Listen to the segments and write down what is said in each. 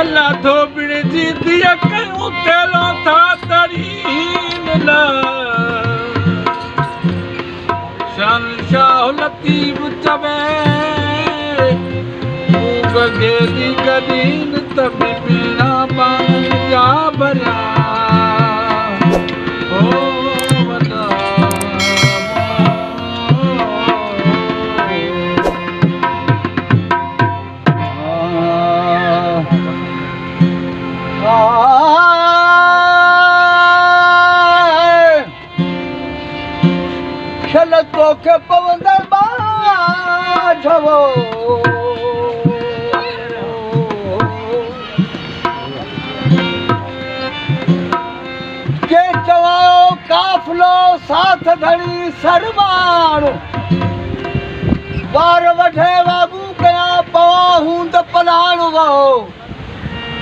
अल्लाह धोबिण जी दिया कयूं तेला था तरीन ला शान शाह लतीफ चवे बगेदी गदीन तभी बिना बान जा भरिया तो के पवंदर बाझवो के चवाओ काफलो साथ धड़ी सरवाण बार वठे बाबू कया पवा हूंद पलाण वो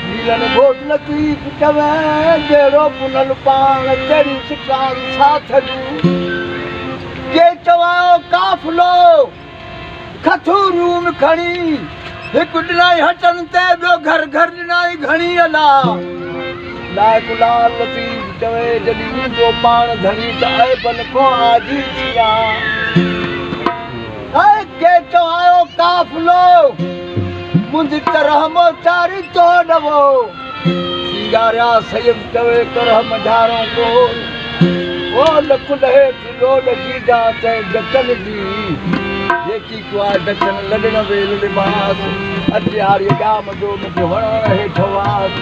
नीलन घोट लतीफ चवे जेड़ो पुनल पाण तेरी सिकार साथ दू के चवाओ काफलो खथूरूम खणी हिक ॾिनाई हटन ते ॿियो घर घर ॾिनाई घणी अला लाइक लाल लतीफ चवे जॾहिं मुंहिंजो पाण धणी त आहे बन को आजी थिया के चवायो काफलो मुंहिंजी तरह मोचारी तो ॾवो सीगारिया सैद चवे करह मझारो को ओ लख लहे लोल जी जाते डचन जी जेकी कुआ डचन लडन वेल लिबास अतियारी जाम जो मुझे वण हेठ वास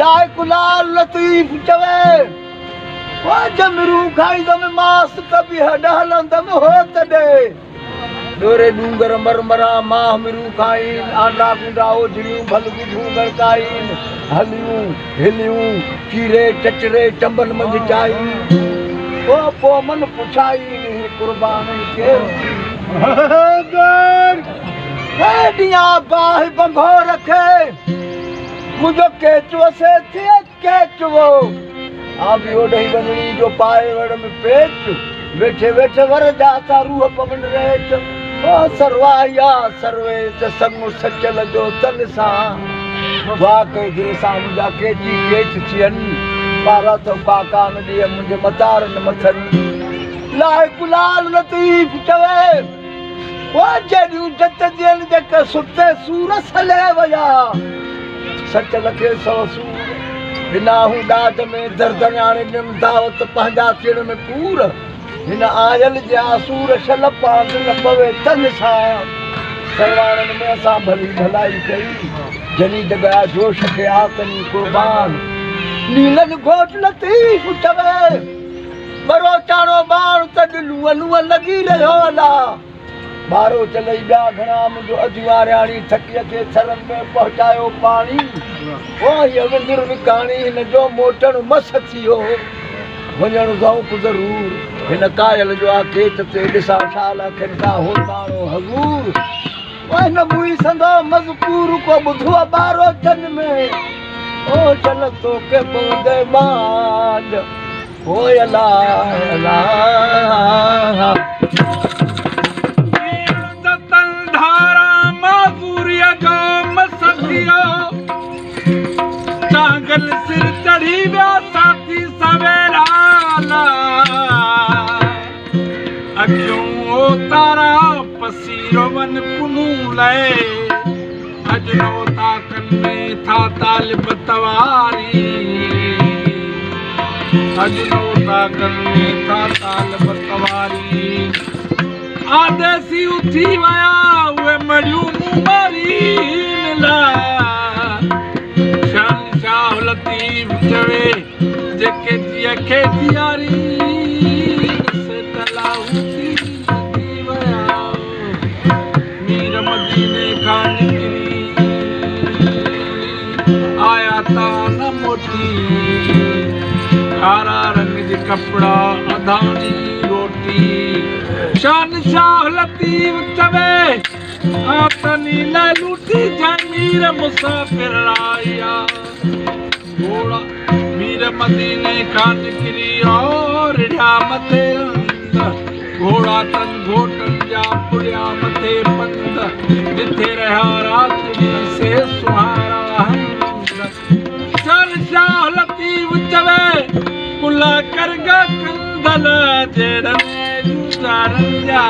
लाइक लाल लतीफ चवे ओ जमरू खाई दम मास कभी हड हलंदम हो तडे डोरे डूंगर मरमरा माह मिरू खाइन आंडा गुंडा ओझड़ियूं भलगी ढूंगर काइन हलियूं हिलियूं चीरे चचरे चंबल मंझ चाई ओ पो मन पुछाई कुर्बान के दिया बाह बंगो रखे मुझो केचुओ से थे केचुओ आबी ओढ़ई बनणी जो पाए वड़ में पेच वेठे वेठे वर जाता रूह पवन रेच ओ सरवाया सर्वे च संग सचल जो तन सा वाकई दिल सा मुझा केची केच थियन पारा तो काका न दिए मुझे मतार न मथन लाए गुलाल लतीफ चवे ओ जॾहिं जत जेल जक सुते सूर सले वया सच लखे सौ सूर बिना हूं ॾाढ में दर्दन्याणे निम दावत पंहिंजा किण में पूर हिन आयल जे आसूर शल पांग न पवे तन सां सरवाणनि में असां भली भलाई कई जनी जॻह जोश खे आतनी कुर्बान नीलन घोट लतीफ चवे बरो चाणो बाण त दिलू अलूअ लगी रहियो अला बारो चलई ॿिया घणा मुंहिंजो अजवारियाणी थकीअ खे थरनि में पहुचायो पाणी ओ हीअ विंदुर विकाणी हिन जो मोटण मस थियो वञण ज़ौक़ ज़रूर हिन कायल जो आखेत ते ॾिसां शाल अखियुनि खां होताणो हज़ूर ओ हिन मुई संदो मज़कूर को ॿुधो बारो चन में ओ चल तोखे पवंदे बाज ओ अला अला तन धारा मजूरिया जो मसदियो टांगल सिर चढ़ी विया साथी सवेरा अखियूं ओ तारा पसीरो वन पुनू लए अजनो ताकन में था तालिब तवारी अजनो ताकन में था तालिब तवारी आदेसी उठी वया उहे मड़ियूं मुमरीन ला शान शाह लतीफ चवे जेके जिया खे जियारी से तलाऊ थी वया मीर मदीने खां निकरी आया ता न मोटी खारा रंग जे कपड़ा अधानी रोटी शान शाह लतीफ चवे आपनी ला लूटी जमीर मुसाफिर आया घोड़ा मीर मदीने खां निकरी और मथे घोड़ा तन घोटन जा पुड़िया मथे पंध जिथे रहा रात से सुहारा करगा कंदल जेड़ में जुगारन जा